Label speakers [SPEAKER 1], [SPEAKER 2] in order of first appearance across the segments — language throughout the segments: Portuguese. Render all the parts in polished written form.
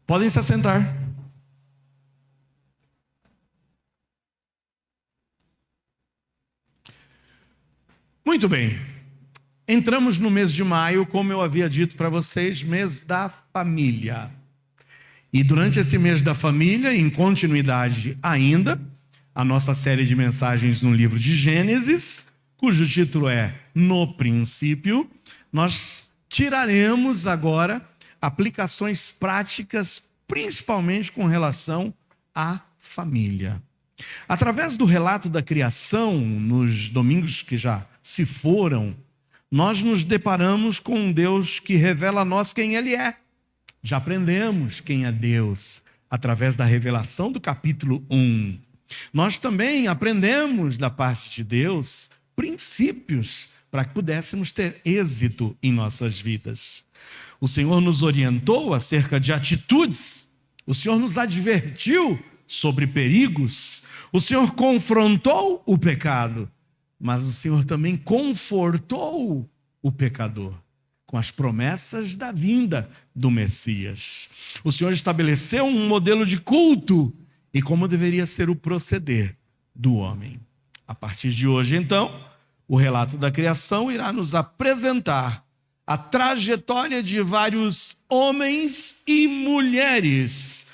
[SPEAKER 1] Podem se assentar. Muito bem. Entramos no mês de maio, como eu havia dito para vocês, mês da família. E durante esse mês da família, em continuidade ainda, a nossa série de mensagens no livro de Gênesis, cujo título é No Princípio, nós tiraremos agora aplicações práticas, principalmente com relação à família. Através do relato da criação, nos domingos que já se foram, nós nos deparamos com um Deus que revela a nós quem Ele é. Já aprendemos quem é Deus através da revelação do capítulo 1. Nós também aprendemos da parte de Deus princípios para que pudéssemos ter êxito em nossas vidas. O Senhor nos orientou acerca de atitudes, o Senhor nos advertiu sobre perigos, o Senhor confrontou o pecado, mas o Senhor também confortou o pecador com as promessas da vinda do Messias. O Senhor estabeleceu um modelo de culto e como deveria ser o proceder do homem. A partir de hoje, então, o relato da criação irá nos apresentar a trajetória de vários homens e mulheres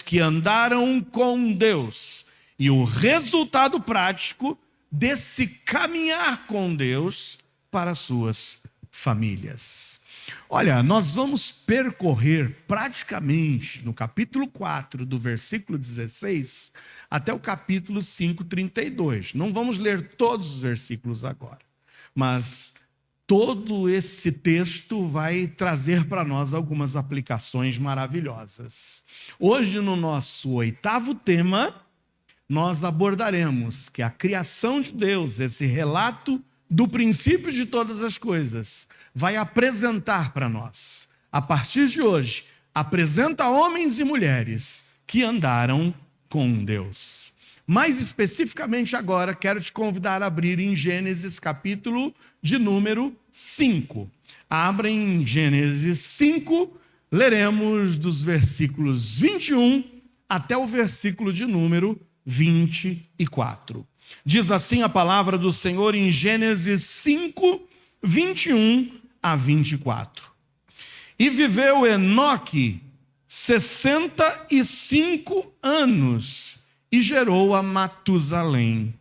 [SPEAKER 1] que andaram com Deus e o resultado prático desse caminhar com Deus para suas famílias. Olha, nós vamos percorrer praticamente no capítulo 4, do versículo 16, até o capítulo 5, 32. Não vamos ler todos os versículos agora, mas todo esse texto vai trazer para nós algumas aplicações maravilhosas. Hoje, no nosso 8º tema, nós abordaremos que a criação de Deus, esse relato do princípio de todas as coisas, vai apresentar para nós, a partir de hoje, apresenta homens e mulheres que andaram com Deus. Mais especificamente agora, quero te convidar a abrir em Gênesis capítulo de número 5. Abra em Gênesis 5, leremos dos versículos 21 até o versículo de número 24. Diz assim a palavra do Senhor em Gênesis 5, 21 a 24. E viveu Enoque 65 anos e gerou a Matusalém.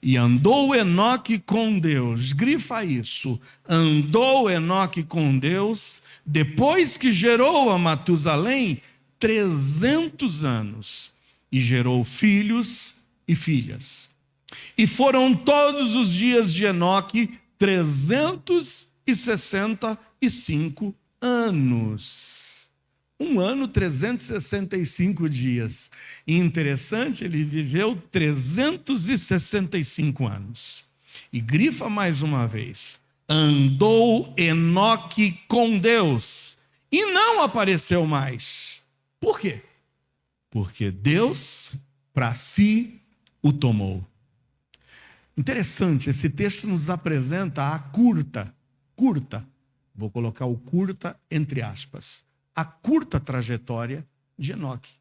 [SPEAKER 1] E andou Enoque com Deus, grifa isso, andou Enoque com Deus, depois que gerou a Matusalém, 300 anos, e gerou filhos e filhas. E foram todos os dias de Enoque 365 anos. Um ano, 365 dias. E interessante, ele viveu 365 anos. E grifa mais uma vez. Andou Enoque com Deus e não apareceu mais. Por quê? Porque Deus para si o tomou. Interessante, esse texto nos apresenta a curta, vou colocar o curta entre aspas, a curta trajetória de Enoque.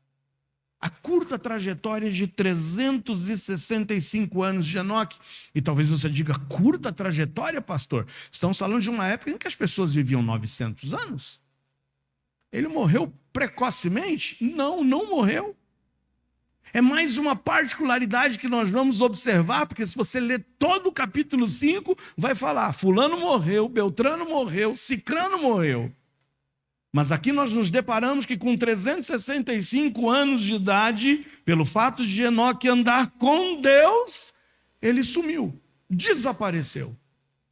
[SPEAKER 1] A curta trajetória de 365 anos de Enoque. E talvez você diga, curta trajetória, pastor? Estamos falando de uma época em que as pessoas viviam 900 anos. Ele morreu precocemente? Não morreu. É mais uma particularidade que nós vamos observar, porque se você ler todo o capítulo 5, vai falar, fulano morreu, Beltrano morreu, Cicrano morreu. Mas aqui nós nos deparamos que com 365 anos de idade, pelo fato de Enoque andar com Deus, ele sumiu, desapareceu.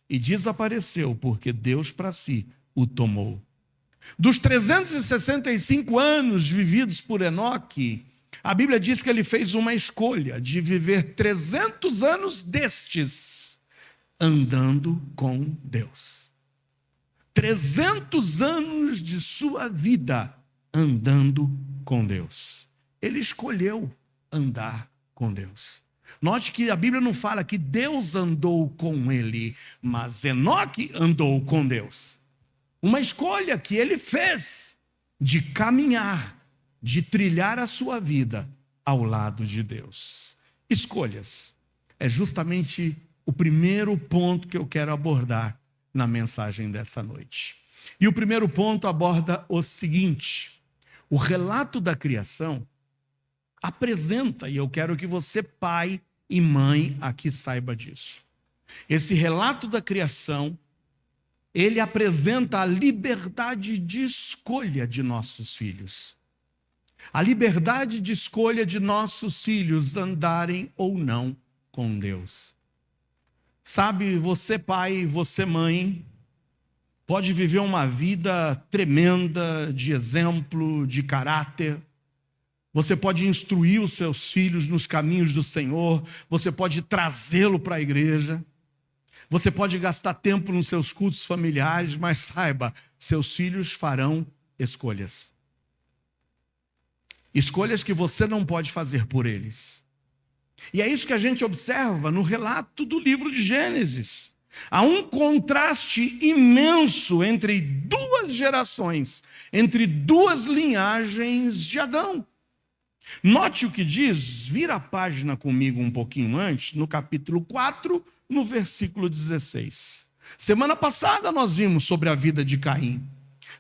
[SPEAKER 1] E desapareceu porque Deus para si o tomou. Dos 365 anos vividos por Enoque, a Bíblia diz que ele fez uma escolha de viver 300 anos destes andando com Deus. 300 anos de sua vida andando com Deus. Ele escolheu andar com Deus. Note que a Bíblia não fala que Deus andou com ele, mas Enoque andou com Deus. Uma escolha que ele fez. de caminhar, de trilhar a sua vida ao lado de Deus. Escolhas. É justamente o primeiro ponto que eu quero abordar na mensagem dessa noite. E o primeiro ponto aborda o seguinte: o relato da criação apresenta, e eu quero que você, pai e mãe, aqui saiba disso. Esse relato da criação, ele apresenta a liberdade de escolha de nossos filhos. A liberdade de escolha de nossos filhos andarem ou não com Deus. Sabe, você pai, você mãe, pode viver uma vida tremenda de exemplo, de caráter. Você pode instruir os seus filhos nos caminhos do Senhor. Você pode trazê-lo para a igreja. Você pode gastar tempo nos seus cultos familiares, mas saiba, seus filhos farão escolhas. Escolhas que você não pode fazer por eles. E é isso que a gente observa no relato do livro de Gênesis. Há um contraste imenso entre duas gerações, entre duas linhagens de Adão. Note o que diz, vira a página comigo um pouquinho antes, no capítulo 4, no versículo 16. Semana passada nós vimos sobre a vida de Caim.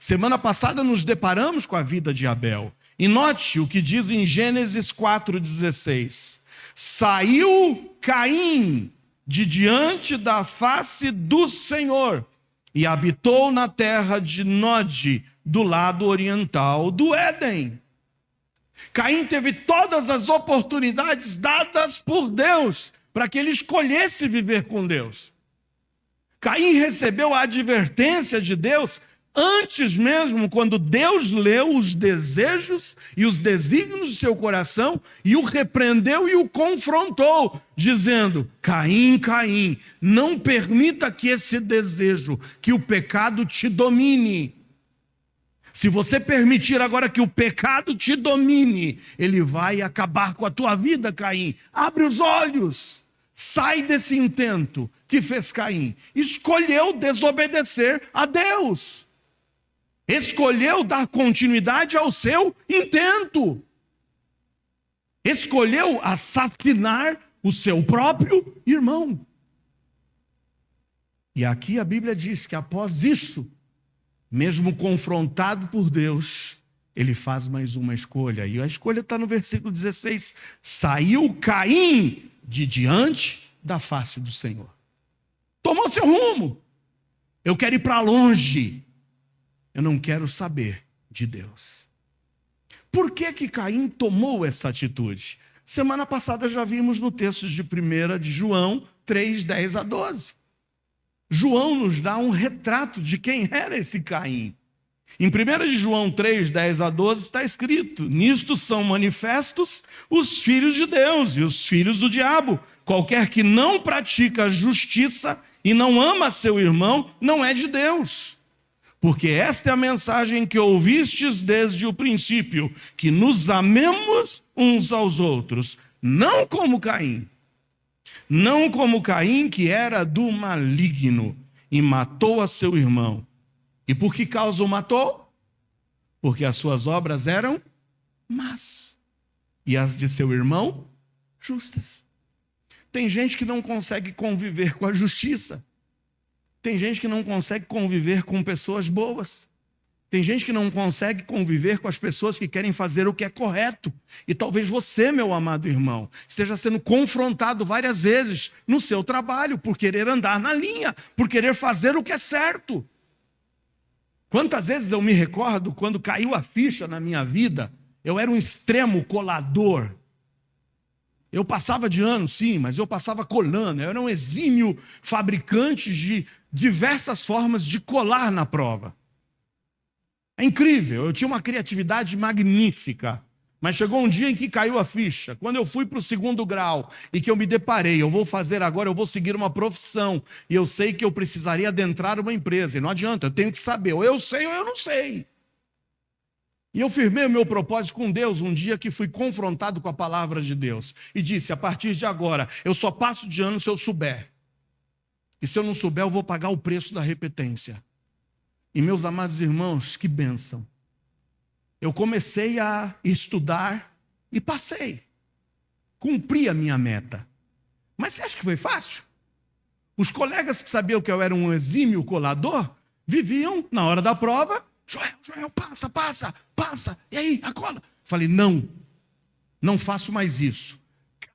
[SPEAKER 1] Semana passada nos deparamos com a vida de Abel. E note o que diz em Gênesis 4,16. Saiu Caim de diante da face do Senhor e habitou na terra de Nod, do lado oriental do Éden. Caim teve todas as oportunidades dadas por Deus para que ele escolhesse viver com Deus. Caim recebeu a advertência de Deus antes mesmo, quando Deus leu os desejos e os desígnios do seu coração e o repreendeu e o confrontou, dizendo: Caim, Caim, não permita que esse desejo, que o pecado te domine. Se você permitir agora que o pecado te domine, ele vai acabar com a tua vida, Caim. Abre os olhos, sai desse intento que fez Caim. Escolheu desobedecer a Deus. Escolheu dar continuidade ao seu intento. Escolheu assassinar o seu próprio irmão. E aqui a Bíblia diz que após isso, mesmo confrontado por Deus, ele faz mais uma escolha. E a escolha está no versículo 16. Saiu Caim de diante da face do Senhor. Tomou seu rumo. Eu quero ir para longe. Eu não quero saber de Deus. Por que que Caim tomou essa atitude? Semana passada já vimos no texto de 1 de João 3, 10 a 12. João nos dá um retrato de quem era esse Caim. Em 1 de João 3, 10 a 12 está escrito: nisto são manifestos os filhos de Deus e os filhos do diabo. Qualquer que não pratica a justiça e não ama seu irmão, não é de Deus. Porque esta é a mensagem que ouvistes desde o princípio, que nos amemos uns aos outros, não como Caim. Não como Caim, que era do maligno e matou a seu irmão. E por que causa o matou? Porque as suas obras eram más e as de seu irmão justas. Tem gente que não consegue conviver com a justiça. Tem gente que não consegue conviver com pessoas boas. Tem gente que não consegue conviver com as pessoas que querem fazer o que é correto. E talvez você, meu amado irmão, esteja sendo confrontado várias vezes no seu trabalho por querer andar na linha, por querer fazer o que é certo. Quantas vezes eu me recordo quando caiu a ficha na minha vida, eu era um extremo colador. Eu passava de ano, sim, mas eu passava colando. Eu era um exímio fabricante de diversas formas de colar na prova. É incrível, eu tinha uma criatividade magnífica. Mas chegou um dia em que caiu a ficha. Quando eu fui para o 2º grau e que eu me deparei, eu vou fazer agora, eu vou seguir uma profissão. E eu sei que eu precisaria adentrar uma empresa. E não adianta, eu tenho que saber, ou eu sei ou eu não sei. E eu firmei o meu propósito com Deus um dia que fui confrontado com a palavra de Deus. E disse: a partir de agora, eu só passo de ano se eu souber. E se eu não souber, eu vou pagar o preço da repetência. E meus amados irmãos, que bênção. Eu comecei a estudar e passei. Cumpri a minha meta. Mas você acha que foi fácil? Os colegas que sabiam que eu era um exímio colador, viviam na hora da prova, Joel, passa, e aí, a cola? Falei, não faço mais isso.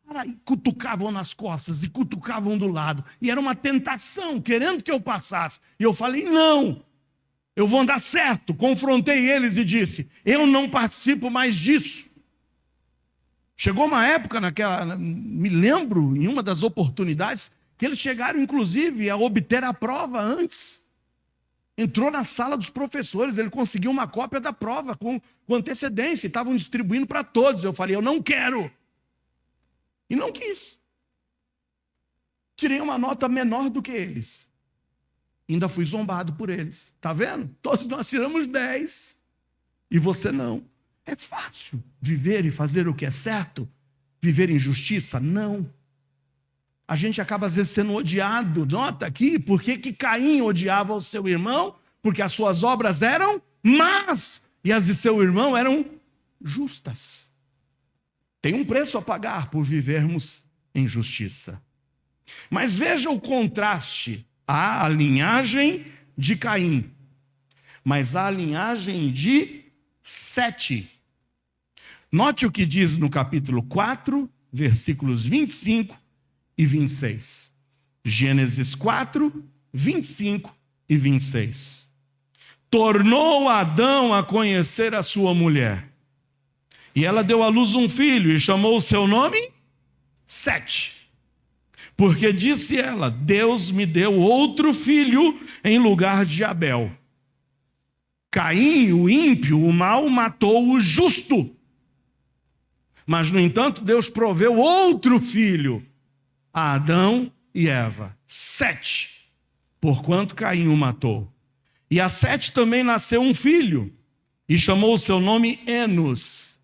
[SPEAKER 1] Cara, e cutucavam nas costas, e cutucavam do lado, e era uma tentação, querendo que eu passasse. E eu falei, não, eu vou andar certo. Confrontei eles e disse, eu não participo mais disso. Chegou uma época me lembro, em uma das oportunidades, que eles chegaram, inclusive, a obter a prova antes. Entrou na sala dos professores, ele conseguiu uma cópia da prova com antecedência, e estavam distribuindo para todos. Eu falei, eu não quero. E não quis. Tirei uma nota menor do que eles. Ainda fui zombado por eles. Está vendo? Todos nós tiramos 10. E você não. É fácil viver e fazer o que é certo? Viver em justiça? Não. A gente acaba às vezes sendo odiado. Nota aqui, por que Caim odiava o seu irmão? Porque as suas obras eram más e as de seu irmão eram justas. Tem um preço a pagar por vivermos em justiça. Mas veja o contraste. Há a linhagem de Caim, mas há a linhagem de Sete. Note o que diz no capítulo 4, versículos 25 e 26. Gênesis 4, 25 e 26. Tornou Adão a conhecer a sua mulher, e ela deu à luz um filho e chamou o seu nome Sete. Porque disse ela, Deus me deu outro filho em lugar de Abel. Caim, o ímpio, o mau, matou o justo. Mas, no entanto, Deus proveu outro filho a Adão e Eva. Sete, porquanto Caim o matou. E a Sete também nasceu um filho, e chamou o seu nome Enos.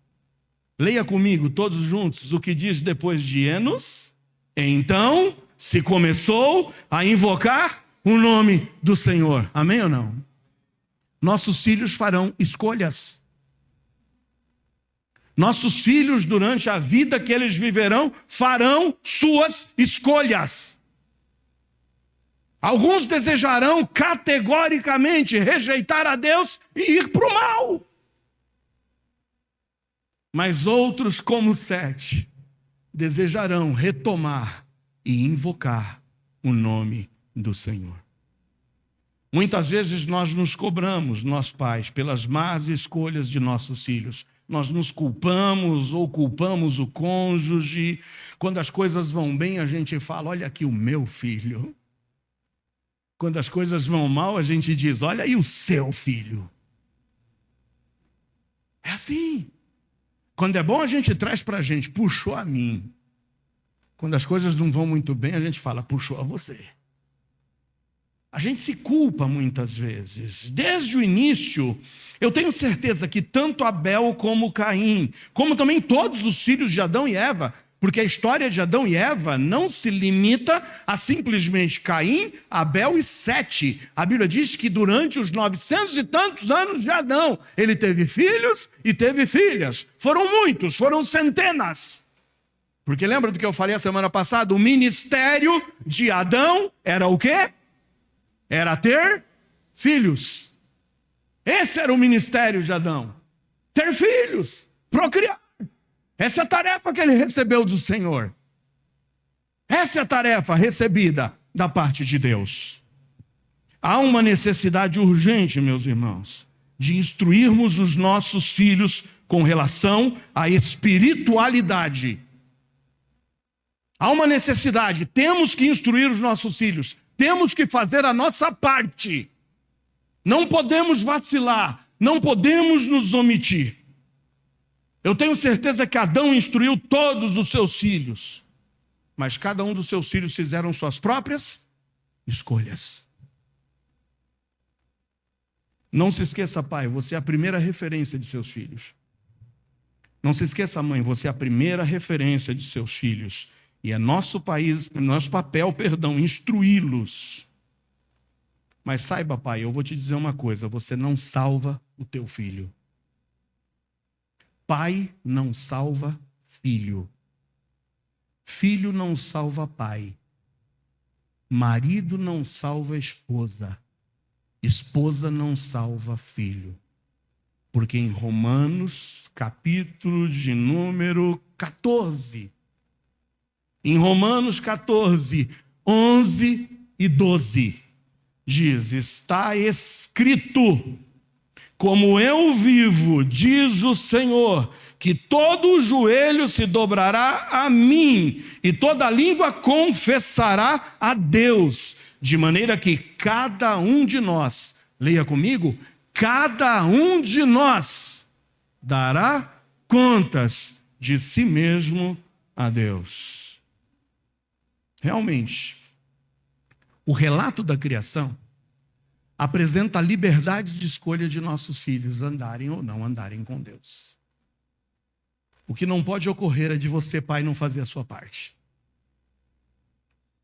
[SPEAKER 1] Leia comigo, todos juntos, o que diz depois de Enos. Então se começou a invocar o nome do Senhor. Amém ou não? Nossos filhos farão escolhas. Nossos filhos, durante a vida que eles viverão, farão suas escolhas. Alguns desejarão categoricamente rejeitar a Deus e ir para o mal. Mas outros, como Sete, desejarão retomar e invocar o nome do Senhor. Muitas vezes nós nos cobramos, nós pais, pelas más escolhas de nossos filhos. Nós nos culpamos ou culpamos o cônjuge. Quando as coisas vão bem, a gente fala, olha aqui o meu filho. Quando as coisas vão mal, a gente diz, olha aí o seu filho. É assim. Quando é bom, a gente traz para a gente, puxou a mim. Quando as coisas não vão muito bem, a gente fala, puxou a você. A gente se culpa muitas vezes. Desde o início, eu tenho certeza que tanto Abel como Caim, como também todos os filhos de Adão e Eva, porque a história de Adão e Eva não se limita a simplesmente Caim, Abel e Sete. A Bíblia diz que durante os 900 e tantos anos de Adão, ele teve filhos e teve filhas. Foram muitos, foram centenas. Porque lembra do que eu falei a semana passada? O ministério de Adão era o quê? Era ter filhos. Esse era o ministério de Adão. Ter filhos, procriar. Essa é a tarefa que ele recebeu do Senhor. Essa é a tarefa recebida da parte de Deus. Há uma necessidade urgente, meus irmãos, de instruirmos os nossos filhos com relação à espiritualidade. Há uma necessidade, temos que instruir os nossos filhos. Temos que fazer a nossa parte. Não podemos vacilar. Não podemos nos omitir. Eu tenho certeza que Adão instruiu todos os seus filhos. Mas cada um dos seus filhos fizeram suas próprias escolhas. Não se esqueça, pai, você é a primeira referência de seus filhos. Não se esqueça, mãe, você é a primeira referência de seus filhos. E é nosso papel, instruí-los. Mas saiba, pai, eu vou te dizer uma coisa, você não salva o teu filho. pai não salva filho. Filho não salva pai. Marido não salva esposa. Esposa não salva filho. Porque em Romanos, capítulo de número 14, em Romanos 14, 11 e 12, diz: está escrito, como eu vivo, diz o Senhor, que todo o joelho se dobrará a mim, e toda língua confessará a Deus, de maneira que cada um de nós, leia comigo, cada um de nós dará contas de si mesmo a Deus. Realmente, o relato da criação apresenta a liberdade de escolha de nossos filhos andarem ou não andarem com Deus. O que não pode ocorrer é de você, pai, não fazer a sua parte.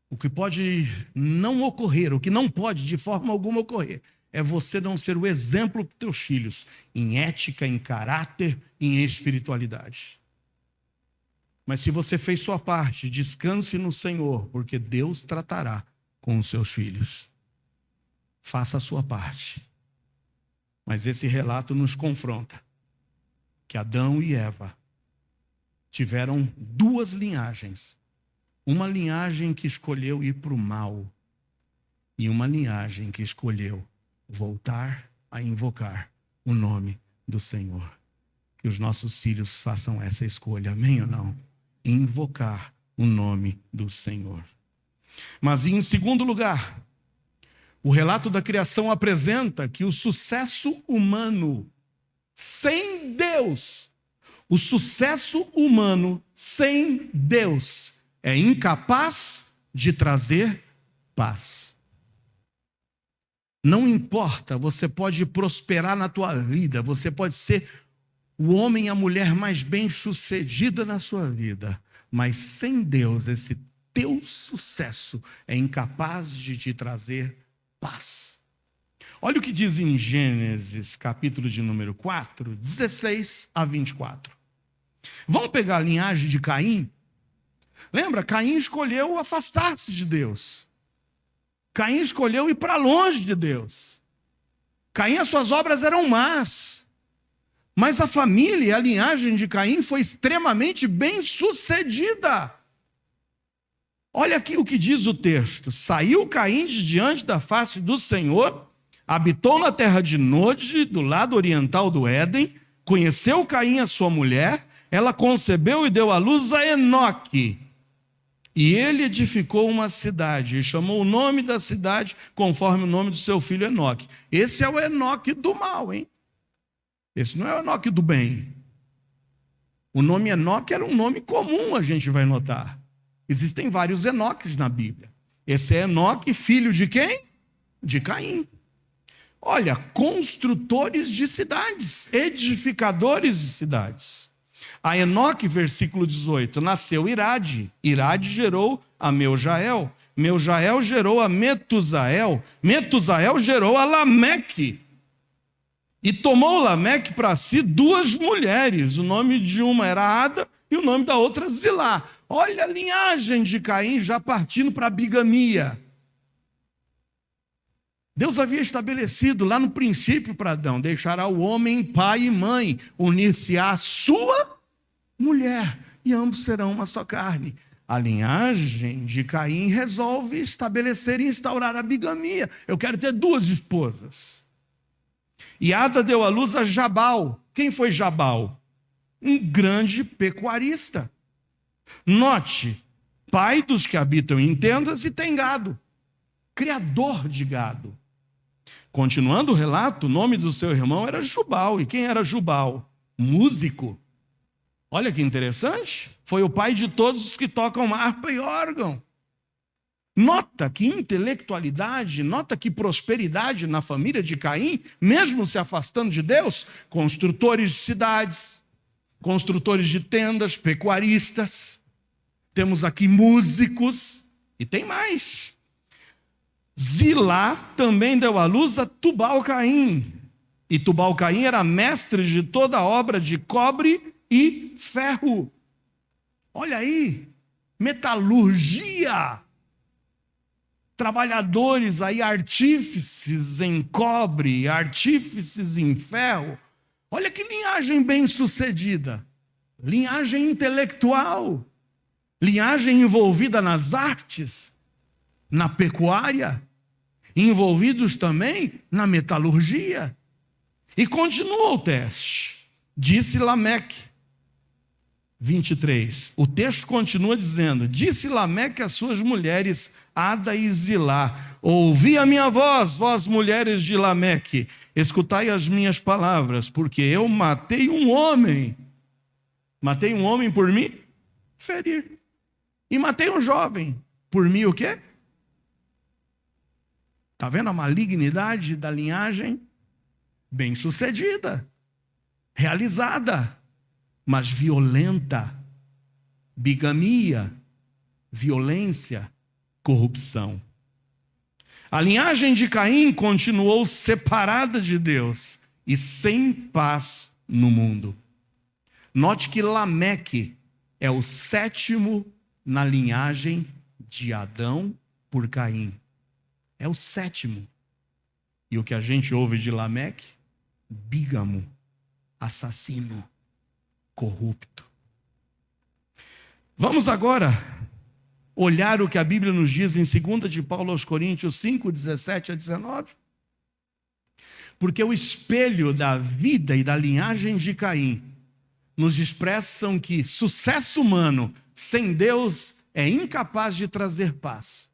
[SPEAKER 1] O que pode não ocorrer, o que não pode de forma alguma ocorrer, é você não ser o exemplo para os teus filhos em ética, em caráter, em espiritualidade. Mas se você fez sua parte, descanse no Senhor, porque Deus tratará com os seus filhos. Faça a sua parte. Mas esse relato nos confronta que Adão e Eva tiveram duas linhagens. Uma linhagem que escolheu ir para o mal e uma linhagem que escolheu voltar a invocar o nome do Senhor. Que os nossos filhos façam essa escolha, amém ou não? Invocar o nome do Senhor. Mas em segundo lugar, o relato da criação apresenta que o sucesso humano sem Deus, o sucesso humano sem Deus é incapaz de trazer paz. Não importa, você pode prosperar na tua vida, você pode ser o homem e a mulher mais bem-sucedida na sua vida, mas sem Deus, esse teu sucesso é incapaz de te trazer paz. Olha o que diz em Gênesis, capítulo de número 4, 16 a 24. Vamos pegar a linhagem de Caim? Lembra, Caim escolheu afastar-se de Deus. Caim escolheu ir para longe de Deus. Caim, as suas obras eram más. Mas a família, a linhagem de Caim foi extremamente bem-sucedida. Olha aqui o que diz o texto. Saiu Caim de diante da face do Senhor, habitou na terra de Nod, do lado oriental do Éden, conheceu Caim a sua mulher, ela concebeu e deu à luz a Enoque. E ele edificou uma cidade, e chamou o nome da cidade conforme o nome do seu filho Enoque. Esse é o Enoque do mal, hein? Esse não é o Enoque do bem. O nome Enoque era um nome comum, a gente vai notar. Existem vários Enoques na Bíblia. Esse é Enoque, filho de quem? De Caim. Olha, construtores de cidades, edificadores de cidades. A Enoque, versículo 18, nasceu Irade. Irade gerou a Meujael. Meujael gerou a Metusael. Metusael gerou a Lameque. E tomou Lameque para si duas mulheres. O nome de uma era Ada e o nome da outra Zilá. Olha a linhagem de Caim já partindo para a bigamia. Deus havia estabelecido lá no princípio para Adão: deixará o homem pai e mãe, unir-se-á à sua mulher, e ambos serão uma só carne. A linhagem de Caim resolve estabelecer e instaurar a bigamia. Eu quero ter duas esposas. E Ada deu à luz a Jabal. Quem foi Jabal? Um grande pecuarista. Note, pai dos que habitam em tendas e tem gado. Criador de gado. Continuando o relato, o nome do seu irmão era Jubal. E quem era Jubal? Músico. Olha que interessante. Foi o pai de todos os que tocam harpa e órgão. Nota que intelectualidade, nota que prosperidade na família de Caim, mesmo se afastando de Deus. Construtores de cidades, construtores de tendas, pecuaristas. Temos aqui músicos e tem mais. Zilá também deu à luz a Tubal-Caim. E Tubal-Caim era mestre de toda a obra de cobre e ferro. Olha aí, metalurgia. Trabalhadores aí, artífices em cobre, artífices em ferro. Olha que linhagem bem-sucedida. Linhagem intelectual. Linhagem envolvida nas artes, na pecuária, envolvidos também na metalurgia. E continua o teste. Disse Lameque, 23. O texto continua dizendo: disse Lameque às suas mulheres, Ada e Zilá: ouvi a minha voz, vós mulheres de Lameque, escutai as minhas palavras, porque eu matei um homem. Matei um homem por me ferir. E matei um jovem. Por mim o quê? Está vendo a malignidade da linhagem? Bem-sucedida, realizada, mas violenta. Bigamia, violência, corrupção. A linhagem de Caim continuou separada de Deus e sem paz no mundo. Note que Lameque é o sétimo na linhagem de Adão por Caim. É o sétimo. E o que a gente ouve de Lameque? Bígamo, assassino, corrupto. Vamos agora olhar o que a Bíblia nos diz em 2 de Paulo aos Coríntios 5, 17 a 19. Porque o espelho da vida e da linhagem de Caim nos expressam que sucesso humano sem Deus é incapaz de trazer paz.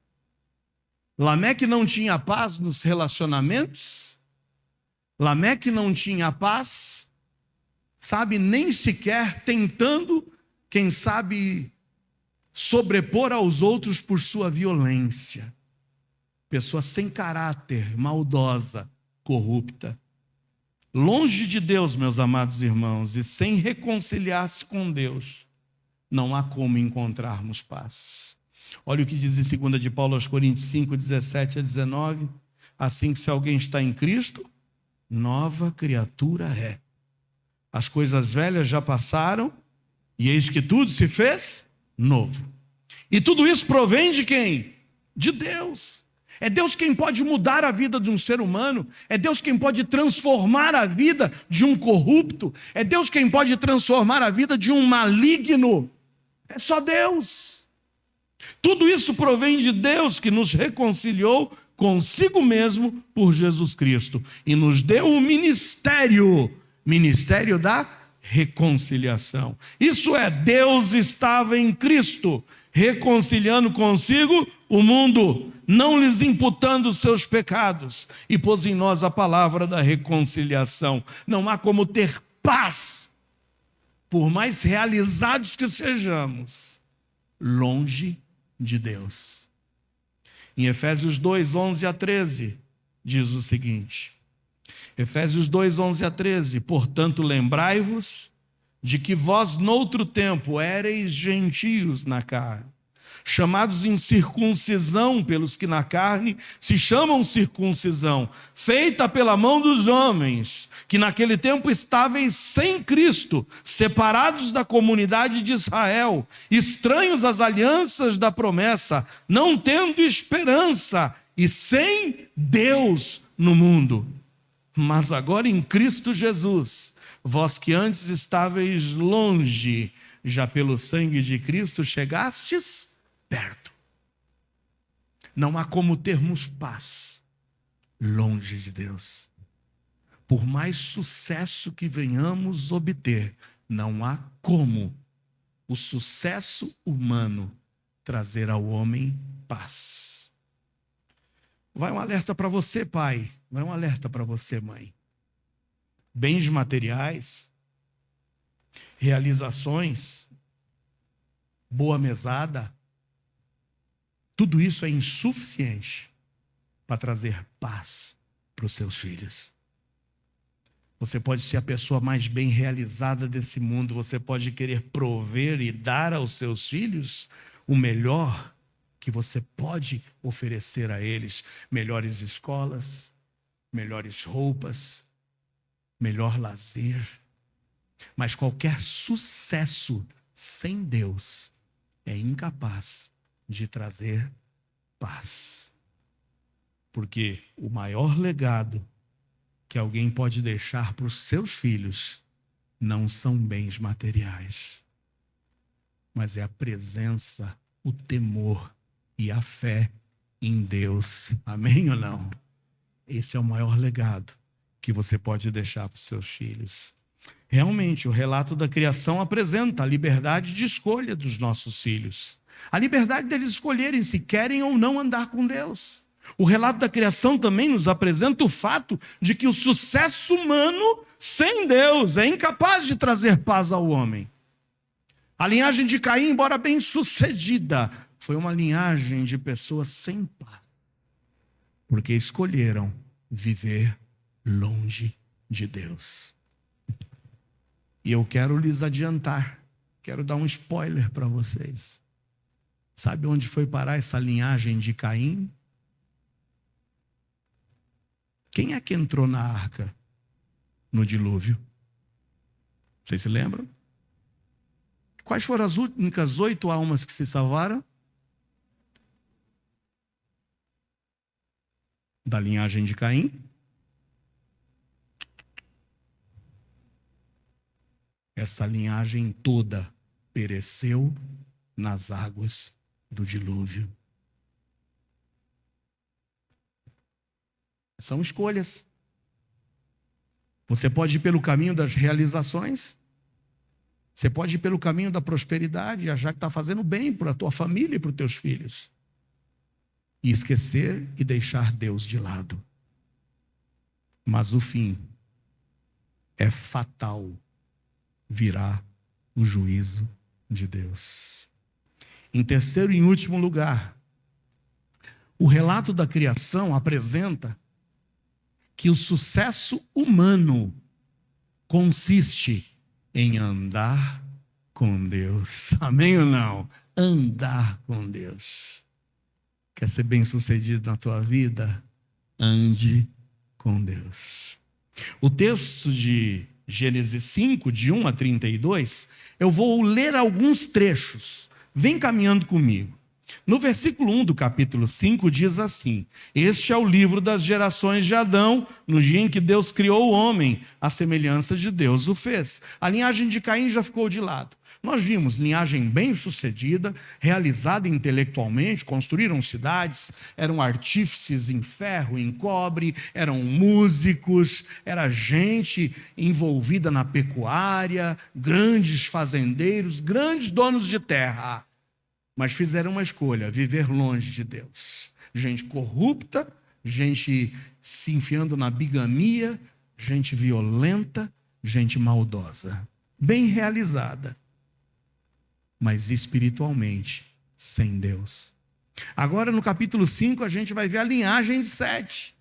[SPEAKER 1] Lameque não tinha paz nos relacionamentos. Lameque não tinha paz, sabe, nem sequer tentando, quem sabe, sobrepor aos outros por sua violência. Pessoa sem caráter, maldosa, corrupta. Longe de Deus, meus amados irmãos, e sem reconciliar-se com Deus, não há como encontrarmos paz. Olha o que diz em 2 de Paulo aos Coríntios 5, 17 a 19. Assim que se alguém está em Cristo, nova criatura é. As coisas velhas já passaram, e eis que tudo se fez novo. E tudo isso provém de quem? De Deus. É Deus quem pode mudar a vida de um ser humano. É Deus quem pode transformar a vida de um corrupto. É Deus quem pode transformar a vida de um maligno. É só Deus. Tudo isso provém de Deus, que nos reconciliou consigo mesmo por Jesus Cristo e nos deu o ministério da reconciliação. Isso é, Deus estava em Cristo, reconciliando consigo o mundo, não lhes imputando os seus pecados, e pôs em nós a palavra da reconciliação. Não há como ter paz, por mais realizados que sejamos, longe de Deus. Em Efésios 2, 11 a 13, diz o seguinte: Efésios 2, 11 a 13, portanto lembrai-vos de que vós noutro tempo éreis gentios na carne, chamados em circuncisão pelos que na carne se chamam circuncisão, feita pela mão dos homens, que naquele tempo estáveis sem Cristo, separados da comunidade de Israel, estranhos às alianças da promessa, não tendo esperança e sem Deus no mundo. Mas agora em Cristo Jesus, vós que antes estáveis longe, já pelo sangue de Cristo chegastes perto. Não há como termos paz longe de Deus. Por mais sucesso que venhamos obter, não há como o sucesso humano trazer ao homem paz. Vai um alerta para você, pai. Vai um alerta para você, mãe. Bens materiais, realizações, boa mesada, tudo isso é insuficiente para trazer paz para os seus filhos. Você pode ser a pessoa mais bem realizada desse mundo, você pode querer prover e dar aos seus filhos o melhor que você pode oferecer a eles: melhores escolas, melhores roupas, melhor lazer, Mas qualquer sucesso sem Deus é incapaz de trazer paz. Porque o maior legado que alguém pode deixar para os seus filhos não são bens materiais, mas é a presença, o temor e a fé em Deus. Amém ou não? Esse é o maior legado que você pode deixar para os seus filhos. Realmente, o relato da criação apresenta a liberdade de escolha dos nossos filhos. A liberdade deles escolherem se querem ou não andar com Deus. O relato da criação também nos apresenta o fato de que o sucesso humano sem Deus é incapaz de trazer paz ao homem. A linhagem de Caim, embora bem-sucedida, foi uma linhagem de pessoas sem paz, porque escolheram viver longe de Deus. E eu quero lhes adiantar, quero dar um spoiler para vocês. Sabe onde foi parar essa linhagem de Caim? Quem é que entrou na arca no dilúvio? Vocês se lembram? Quais foram as únicas 8 almas que se salvaram? Da linhagem de Caim? Essa linhagem toda pereceu nas águas do dilúvio. São escolhas. Você pode ir pelo caminho das realizações. Você pode ir pelo caminho da prosperidade e achar que está fazendo bem para a tua família e para os teus filhos. E esquecer e deixar Deus de lado. Mas o fim é fatal. Virá o juízo de Deus. Em terceiro e último lugar, o relato da criação apresenta que o sucesso humano consiste em andar com Deus. Amém ou não? Andar com Deus. Quer ser bem-sucedido na tua vida? Ande com Deus. O texto de Gênesis 5, de 1 a 32, eu vou ler alguns trechos. Vem caminhando comigo. No versículo 1 do capítulo 5 diz assim: este é o livro das gerações de Adão, no dia em que Deus criou o homem, a semelhança de Deus o fez. A linhagem de Caim já ficou de lado. Nós vimos linhagem bem-sucedida, realizada intelectualmente, construíram cidades, eram artífices em ferro, em cobre, eram músicos, era gente envolvida na pecuária, grandes fazendeiros, grandes donos de terra. Mas fizeram uma escolha, viver longe de Deus. Gente corrupta, gente se enfiando na bigamia, gente violenta, gente maldosa. Bem realizada, mas espiritualmente sem Deus. Agora no capítulo 5 a gente vai ver a linhagem de Sete.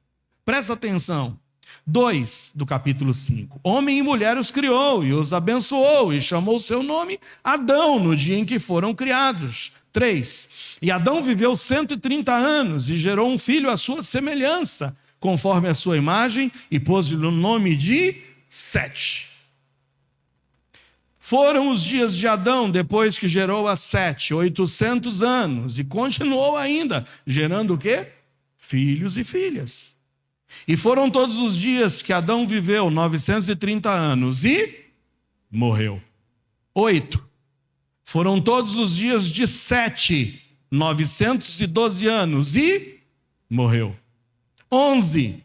[SPEAKER 1] Presta atenção. 2 do capítulo 5. Homem e mulher os criou e os abençoou e chamou seu nome Adão no dia em que foram criados. 3. E Adão viveu 130 anos e gerou um filho à sua semelhança, conforme a sua imagem, e pôs-lhe o nome de Sete. Foram os dias de Adão, depois que gerou a Sete, 800 anos, e continuou ainda, gerando o quê? Filhos e filhas. E foram todos os dias que Adão viveu, 930 anos, e morreu. 8. Foram todos os dias de Sete, 912 anos, e morreu. 11.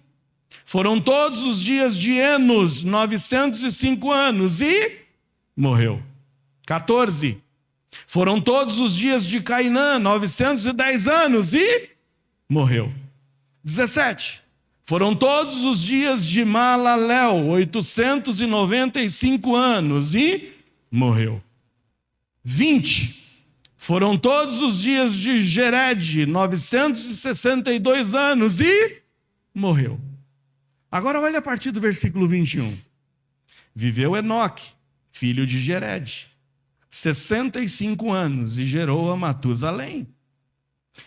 [SPEAKER 1] Foram todos os dias de Enos, 905 anos, e morreu. 14. Foram todos os dias de Cainã, 910 anos, e morreu. 17. Foram todos os dias de Maalalel, 895 anos, e morreu. 20. Foram todos os dias de Jered, 962 anos, e morreu. Agora olha a partir do versículo 21. Viveu Enoque, filho de Jered, 65 anos, e gerou a Matusalém.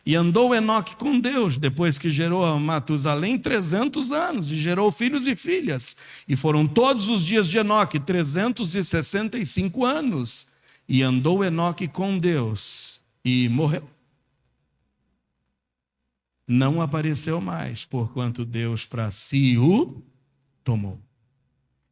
[SPEAKER 1] E andou Enoque com Deus, depois que gerou a Matusalém 300 anos, e gerou filhos e filhas. E foram todos os dias de Enoque 365 anos. E andou Enoque com Deus, e morreu. Não apareceu mais, porquanto Deus para si o tomou.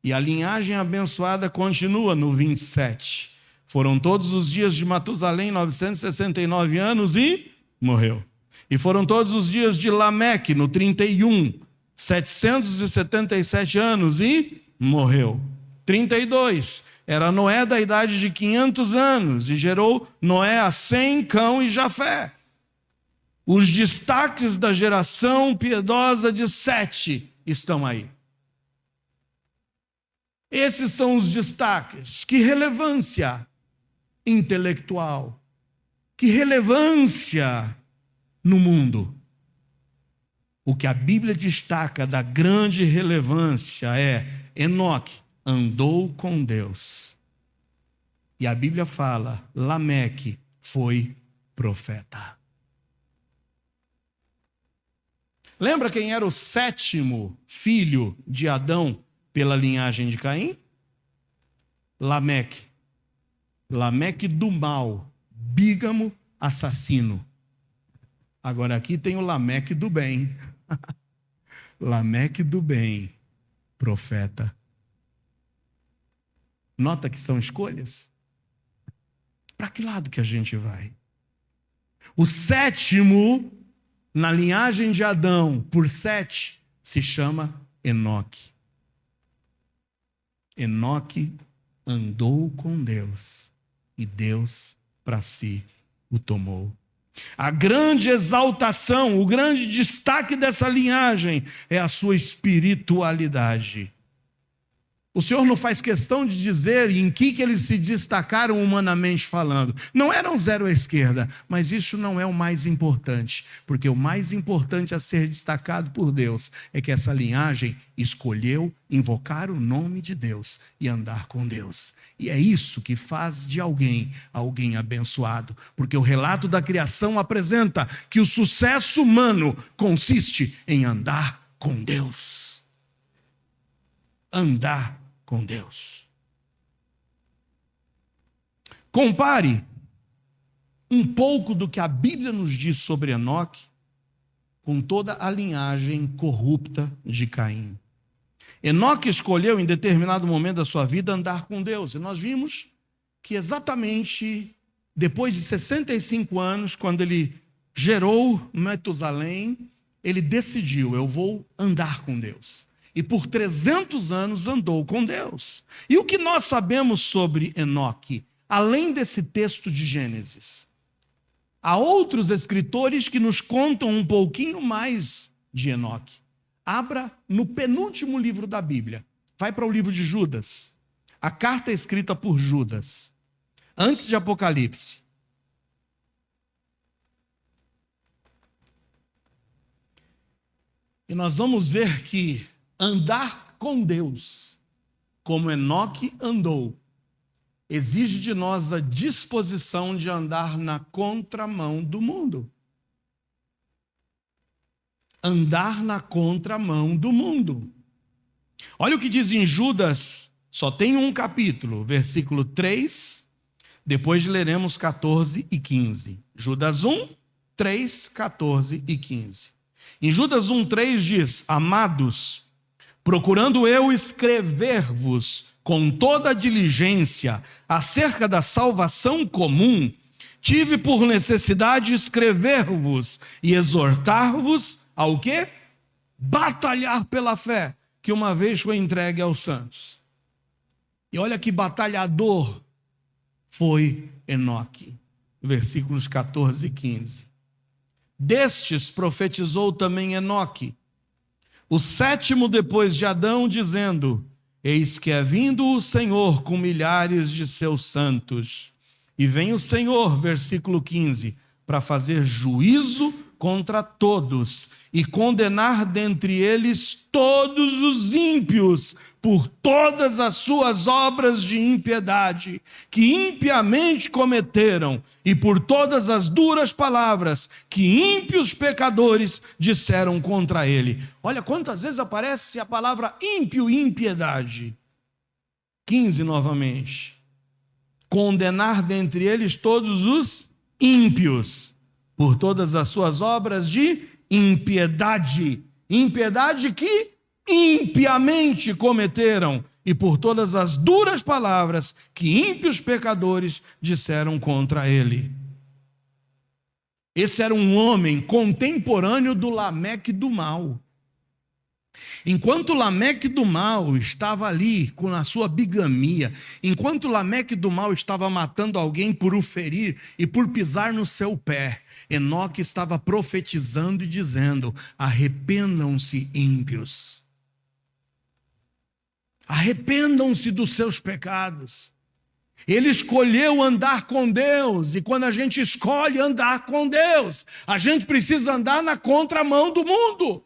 [SPEAKER 1] E a linhagem abençoada continua no 27. Foram todos os dias de Matusalém 969 anos e morreu. E foram todos os dias de Lameque no 31, 777 anos e morreu. 32, era Noé da idade de 500 anos e gerou Noé a Sem, Cão e Jafé. Os destaques da geração piedosa de Sete estão aí. Esses são os destaques. Que relevância intelectual, que relevância no mundo. O que a Bíblia destaca da grande relevância é: Enoque andou com Deus. E a Bíblia fala, Lameque foi profeta. Lembra quem era o 7º filho de Adão pela linhagem de Caim? Lameque. Lameque do mal, bígamo, assassino. Agora aqui tem o Lameque do bem. Lameque do bem, profeta. Nota que são escolhas. Para que lado que a gente vai? O 7º, na linhagem de Adão, por 7, se chama Enoque. Enoque andou com Deus e Deus para si o tomou. A grande exaltação, o grande destaque dessa linhagem é a sua espiritualidade. O Senhor não faz questão de dizer em que eles se destacaram humanamente falando. Não eram zero à esquerda, mas isso não é o mais importante, porque o mais importante a ser destacado por Deus é que essa linhagem escolheu invocar o nome de Deus e andar com Deus. E é isso que faz de alguém abençoado, porque o relato da criação apresenta que o sucesso humano consiste em andar com Deus. Andar com Deus. Compare um pouco do que a Bíblia nos diz sobre Enoque com toda a linhagem corrupta de Caim. Enoque escolheu em determinado momento da sua vida andar com Deus. E nós vimos que exatamente depois de 65 anos, quando ele gerou Matusalém, ele decidiu: eu vou andar com Deus. E por 300 anos andou com Deus. E o que nós sabemos sobre Enoque, além desse texto de Gênesis? Há outros escritores que nos contam um pouquinho mais de Enoque. Abra no penúltimo livro da Bíblia. Vai para o livro de Judas. A carta escrita por Judas, antes de Apocalipse. E nós vamos ver que andar com Deus, como Enoque andou, exige de nós a disposição de andar na contramão do mundo. Andar na contramão do mundo. Olha o que diz em Judas, só tem um capítulo, versículo 3, depois leremos 14 e 15. Judas 1, 3, 14 e 15. Em Judas 1, 3 diz: amados, procurando eu escrever-vos com toda a diligência acerca da salvação comum, tive por necessidade escrever-vos e exortar-vos ao quê? Batalhar pela fé, que uma vez foi entregue aos santos. E olha que batalhador foi Enoque. Versículos 14 e 15. Destes profetizou também Enoque, o 7º depois de Adão, dizendo: eis que é vindo o Senhor com milhares de seus santos. E vem o Senhor, versículo 15, para fazer juízo contra todos, e condenar dentre eles todos os ímpios, por todas as suas obras de impiedade, que impiamente cometeram, e por todas as duras palavras que ímpios pecadores disseram contra ele. Olha quantas vezes aparece a palavra ímpio e impiedade. 15 novamente. Condenar dentre eles todos os ímpios, por todas as suas obras de impiedade. Impiedade que impiamente cometeram, e por todas as duras palavras que ímpios pecadores disseram contra ele. Esse era um homem contemporâneo do Lameque do mal. Enquanto Lameque do mal estava ali com a sua bigamia, enquanto Lameque do mal estava matando alguém por o ferir e por pisar no seu pé, Enoque estava profetizando e dizendo: arrependam-se, ímpios. Arrependam-se dos seus pecados. Ele escolheu andar com Deus, e quando a gente escolhe andar com Deus, a gente precisa andar na contramão do mundo.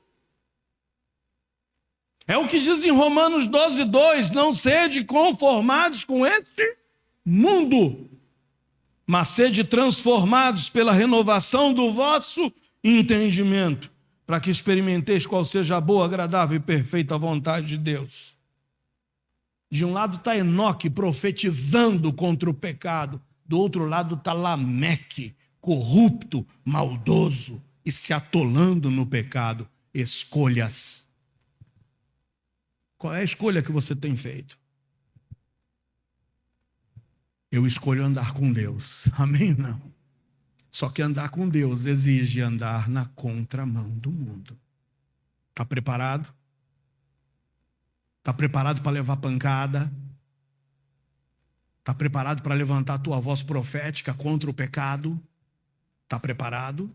[SPEAKER 1] É o que diz em Romanos 12:2, não sede conformados com este mundo, mas sede transformados pela renovação do vosso entendimento, para que experimenteis qual seja a boa, agradável e perfeita vontade de Deus. De um lado está Enoque profetizando contra o pecado, do outro lado está Lameque, corrupto, maldoso e se atolando no pecado. Escolhas. Qual é a escolha que você tem feito? Eu escolho andar com Deus. Amém? Não. Só que andar com Deus exige andar na contramão do mundo. Está preparado? Está preparado para levar pancada? Está preparado para levantar a tua voz profética contra o pecado? Está preparado?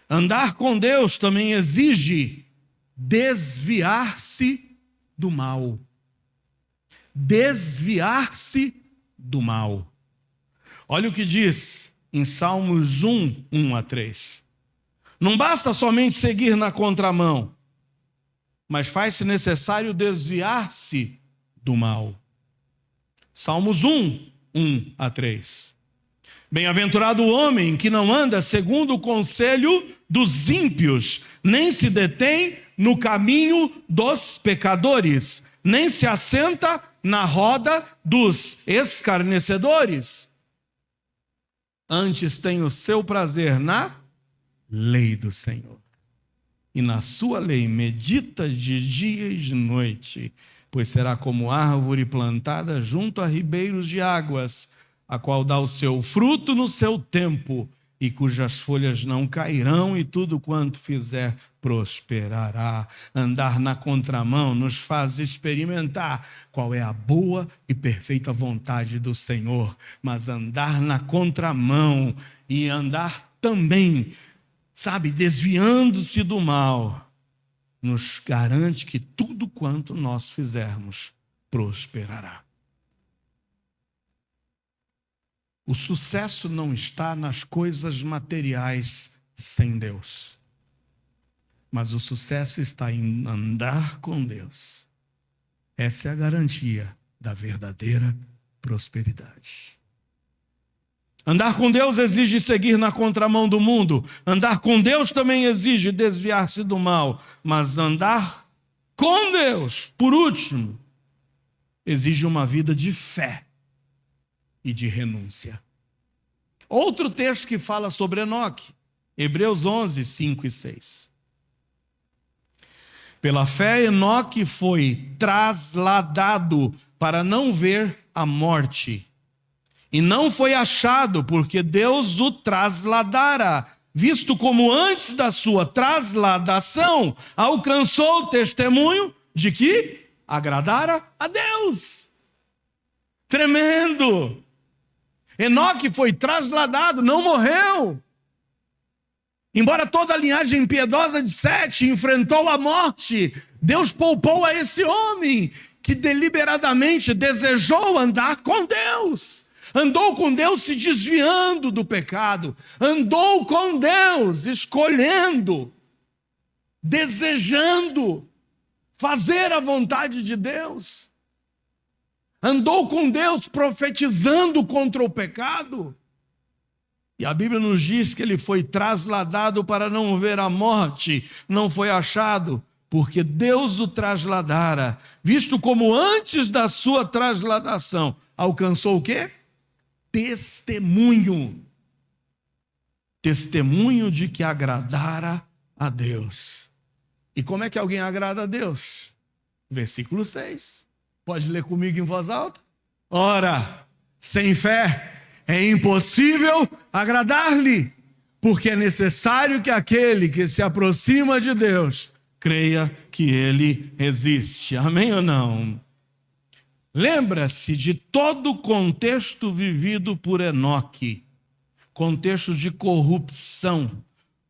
[SPEAKER 1] Andar com Deus também exige desviar-se do mal. Desviar-se do mal. Olha o que diz em Salmos 1, 1-3. Não basta somente seguir na contramão, mas faz-se necessário desviar-se do mal. Salmos 1, 1-3. Bem-aventurado o homem que não anda segundo o conselho dos ímpios, nem se detém no caminho dos pecadores, nem se assenta na roda dos escarnecedores. Antes tem o seu prazer na lei do Senhor, e na sua lei medita de dia e de noite, pois será como árvore plantada junto a ribeiros de águas, a qual dá o seu fruto no seu tempo, e cujas folhas não cairão, e tudo quanto fizer prosperará. Andar na contramão nos faz experimentar qual é a boa e perfeita vontade do Senhor, mas andar na contramão e andar também, sabe, desviando-se do mal, nos garante que tudo quanto nós fizermos prosperará. O sucesso não está nas coisas materiais sem Deus, mas o sucesso está em andar com Deus. Essa é a garantia da verdadeira prosperidade. Andar com Deus exige seguir na contramão do mundo. Andar com Deus também exige desviar-se do mal. Mas andar com Deus, por último, exige uma vida de fé e de renúncia. Outro texto que fala sobre Enoque, Hebreus 11, 5 e 6. Pela fé, Enoque foi trasladado para não ver a morte. E não foi achado, porque Deus o trasladara, visto como antes da sua trasladação alcançou o testemunho de que agradara a Deus. Tremendo! Enoque foi trasladado, não morreu. Embora toda a linhagem piedosa de Sete enfrentou a morte, Deus poupou a esse homem que deliberadamente desejou andar com Deus. andou com Deus se desviando do pecado, andou com Deus escolhendo, desejando fazer a vontade de Deus, andou com Deus profetizando contra o pecado. E a Bíblia nos diz que ele foi trasladado para não ver a morte, não foi achado, porque Deus o trasladara, visto como antes da sua trasladação alcançou o quê? Testemunho. Testemunho de que agradara a Deus. E como é que alguém agrada a Deus? Versículo 6. Pode ler comigo em voz alta? Ora, sem fé é impossível agradar-lhe, porque é necessário que aquele que se aproxima de Deus creia que ele existe. Amém ou não? Lembra-se de todo o contexto vivido por Enoque, contexto de corrupção,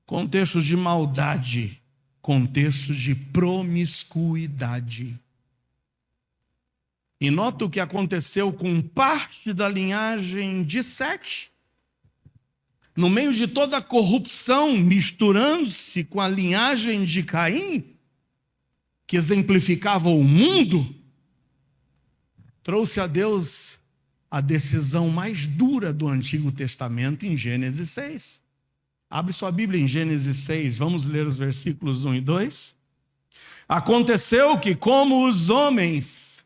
[SPEAKER 1] contexto de maldade, contexto de promiscuidade. E nota o que aconteceu com parte da linhagem de Sete. No meio de toda a corrupção, misturando-se com a linhagem de Caim, que exemplificava o mundo, trouxe a Deus a decisão mais dura do Antigo Testamento em Gênesis 6. Abre sua Bíblia em Gênesis 6, vamos ler os versículos 1 e 2. Aconteceu que, como os homens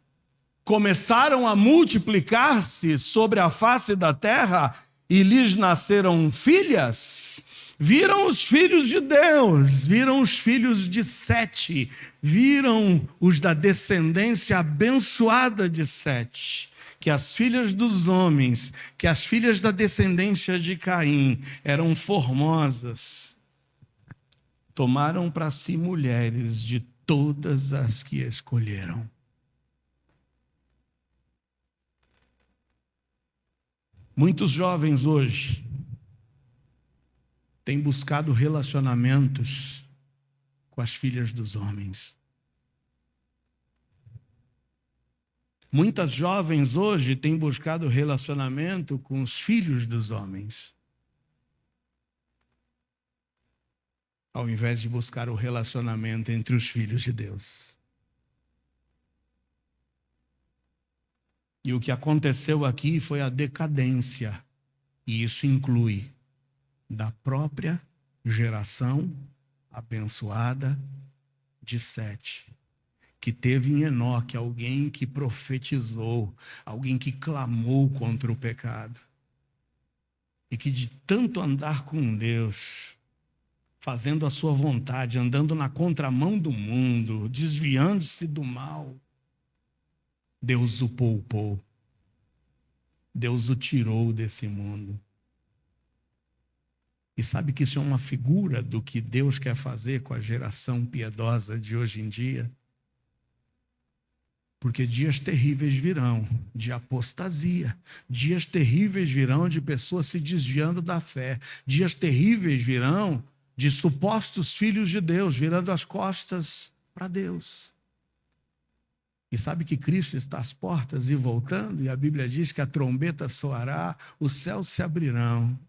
[SPEAKER 1] começaram a multiplicar-se sobre a face da terra e lhes nasceram filhas, viram os filhos de Deus, viram os filhos de Sete, viram os da descendência abençoada de Sete, que as filhas dos homens, que as filhas da descendência de Caim eram formosas, tomaram para si mulheres de todas as que escolheram. Muitos jovens hoje têm buscado relacionamentos com as filhas dos homens. Muitas jovens hoje têm buscado relacionamento com os filhos dos homens, ao invés de buscar o relacionamento entre os filhos de Deus. E o que aconteceu aqui foi a decadência, e isso inclui da própria geração abençoada de Sete, que teve em Enoque alguém que profetizou, alguém que clamou contra o pecado, e que de tanto andar com Deus, fazendo a sua vontade, andando na contramão do mundo, desviando-se do mal, Deus o poupou, Deus o tirou desse mundo. E sabe que isso é uma figura do que Deus quer fazer com a geração piedosa de hoje em dia? Porque dias terríveis virão de apostasia, dias terríveis virão de pessoas se desviando da fé, dias terríveis virão de supostos filhos de Deus virando as costas para Deus. E sabe que Cristo está às portas e voltando, e a Bíblia diz que a trombeta soará, os céus se abrirão.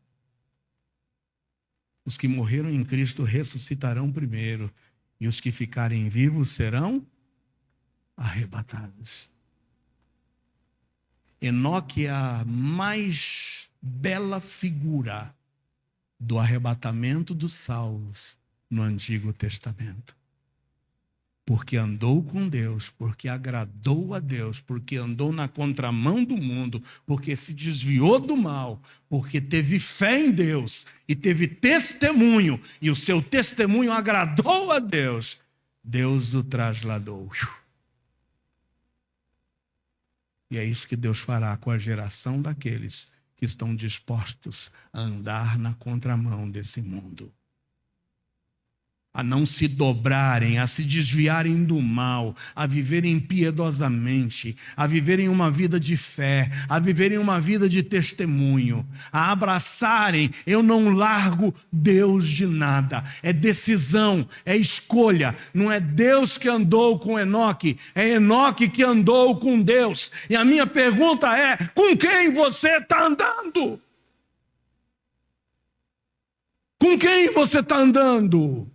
[SPEAKER 1] Os que morreram em Cristo ressuscitarão primeiro, e os que ficarem vivos serão arrebatados. Enoque é a mais bela figura do arrebatamento dos salvos no Antigo Testamento. Porque andou com Deus, porque agradou a Deus, porque andou na contramão do mundo, porque se desviou do mal, porque teve fé em Deus e teve testemunho, e o seu testemunho agradou a Deus, Deus o trasladou. E é isso que Deus fará com a geração daqueles que estão dispostos a andar na contramão desse mundo. a não se dobrarem, a se desviarem do mal, a viverem piedosamente, a viverem uma vida de fé, a viverem uma vida de testemunho, a abraçarem, eu não largo Deus de nada. É decisão, é escolha. Não é Deus que andou com Enoque, é Enoque que andou com Deus. E a minha pergunta é: com quem você está andando? Com quem você está andando?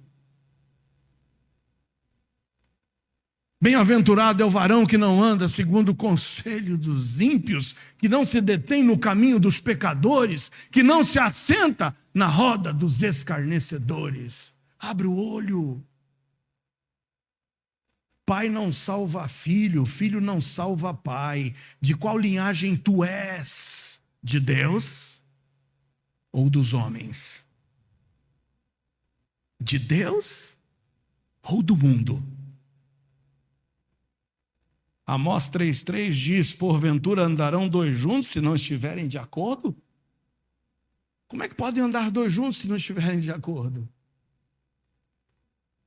[SPEAKER 1] Bem-aventurado é o varão que não anda segundo o conselho dos ímpios, que não se detém no caminho dos pecadores, que não se assenta na roda dos escarnecedores. Abre o olho. Pai não salva filho, filho não salva pai. De qual linhagem tu és? De Deus ou dos homens? De Deus ou do mundo? Amós 3,3 diz: porventura andarão dois juntos se não estiverem de acordo? Como é que podem andar dois juntos se não estiverem de acordo?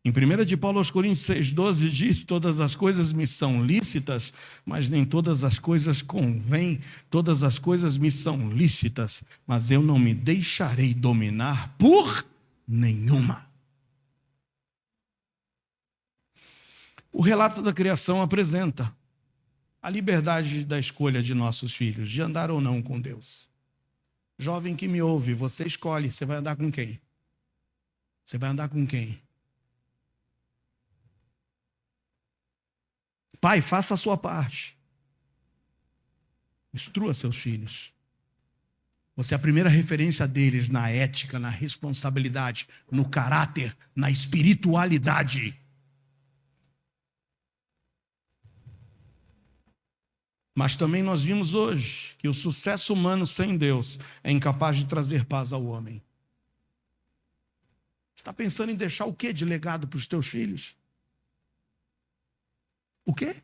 [SPEAKER 1] Em 1 de Paulo aos Coríntios 6,12 diz: todas as coisas me são lícitas, mas nem todas as coisas convêm. Todas as coisas me são lícitas, mas eu não me deixarei dominar por nenhuma. O relato da criação apresenta a liberdade da escolha de nossos filhos, de andar ou não com Deus. Jovem que me ouve, você escolhe, você vai andar com quem? Você vai andar com quem? Pai, faça a sua parte. Instrua seus filhos. Você é a primeira referência deles na ética, na responsabilidade, no caráter, na espiritualidade. Mas também nós vimos hoje que o sucesso humano sem Deus é incapaz de trazer paz ao homem. Você está pensando em deixar o quê de legado para os teus filhos? O quê?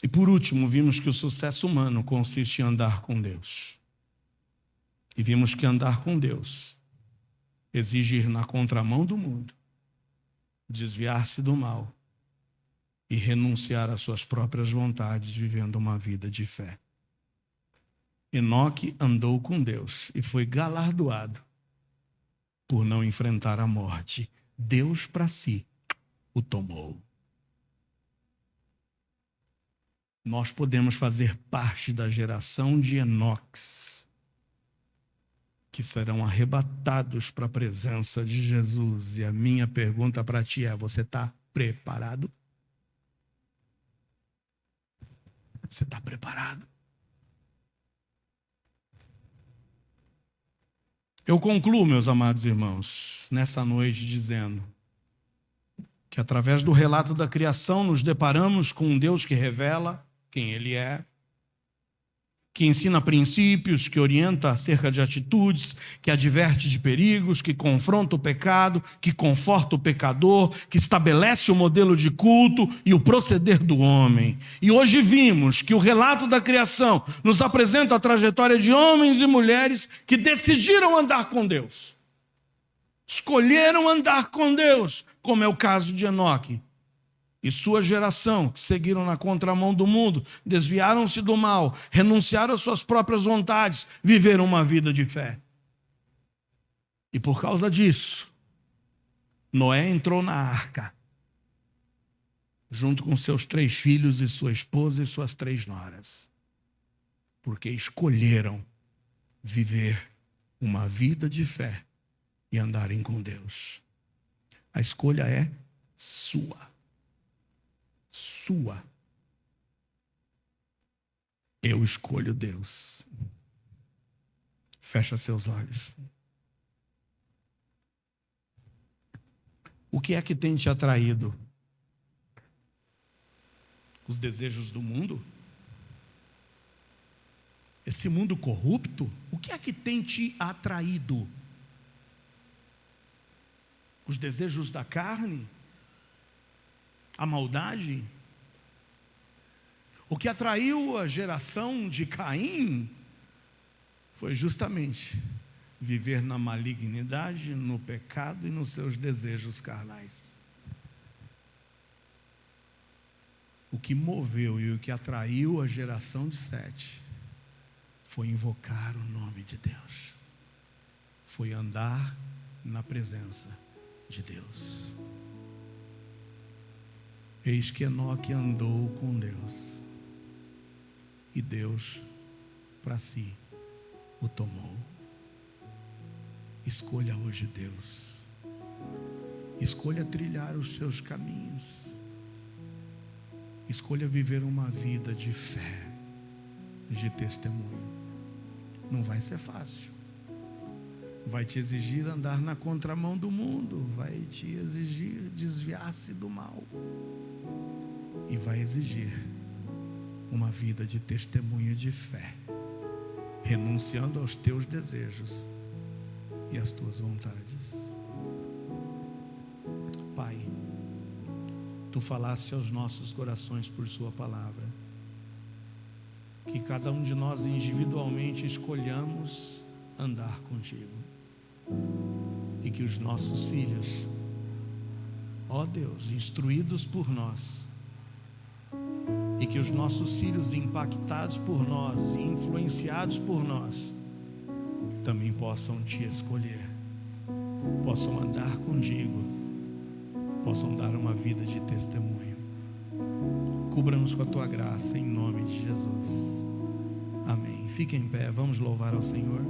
[SPEAKER 1] E por último, vimos que o sucesso humano consiste em andar com Deus. E vimos que andar com Deus exige ir na contramão do mundo, desviar-se do mal e renunciar às suas próprias vontades, vivendo uma vida de fé. Enoque andou com Deus e foi galardoado por não enfrentar a morte. Deus para si o tomou. Nós podemos fazer parte da geração de Enoques, que serão arrebatados para a presença de Jesus. E a minha pergunta para ti é: você está preparado? Você está preparado? Eu concluo, meus amados irmãos, nessa noite dizendo que através do relato da criação nos deparamos com um Deus que revela quem Ele é, que ensina princípios, que orienta acerca de atitudes, que adverte de perigos, que confronta o pecado, que conforta o pecador, que estabelece o modelo de culto e o proceder do homem. E hoje vimos que o relato da criação nos apresenta a trajetória de homens e mulheres que decidiram andar com Deus. Escolheram andar com Deus, como é o caso de Enoque e sua geração, que seguiram na contramão do mundo, desviaram-se do mal, renunciaram às suas próprias vontades, viveram uma vida de fé. E por causa disso, Noé entrou na arca, junto com seus 3 filhos e sua esposa e suas 3 noras, porque escolheram viver uma vida de fé e andarem com Deus. A escolha é sua. Sua. Eu escolho Deus. Fecha seus olhos. O que é que tem te atraído? Os desejos do mundo? Esse mundo corrupto? O que é que tem te atraído? Os desejos da carne? A maldade? O que atraiu a geração de Caim foi justamente viver na malignidade, no pecado e nos seus desejos carnais. O que moveu e o que atraiu a geração de Sete foi invocar o nome de Deus, foi andar na presença de Deus. Eis que Enoque andou com Deus, e Deus para si o tomou. Escolha hoje Deus, escolha trilhar os seus caminhos, escolha viver uma vida de fé, de testemunho. Não vai ser fácil, vai te exigir andar na contramão do mundo, vai te exigir desviar-se do mal, e vai exigir uma vida de testemunho de fé, renunciando aos teus desejos e às tuas vontades. Pai, Tu falaste aos nossos corações por Sua palavra, que cada um de nós individualmente escolhamos andar Contigo, e que os nossos filhos, ó Deus, instruídos por nós, e que os nossos filhos impactados por nós e influenciados por nós, também possam Te escolher, possam andar contigo, possam dar uma vida de testemunho. Cubra-nos com a Tua graça, em nome de Jesus. Amém. Fique em pé, vamos louvar ao Senhor.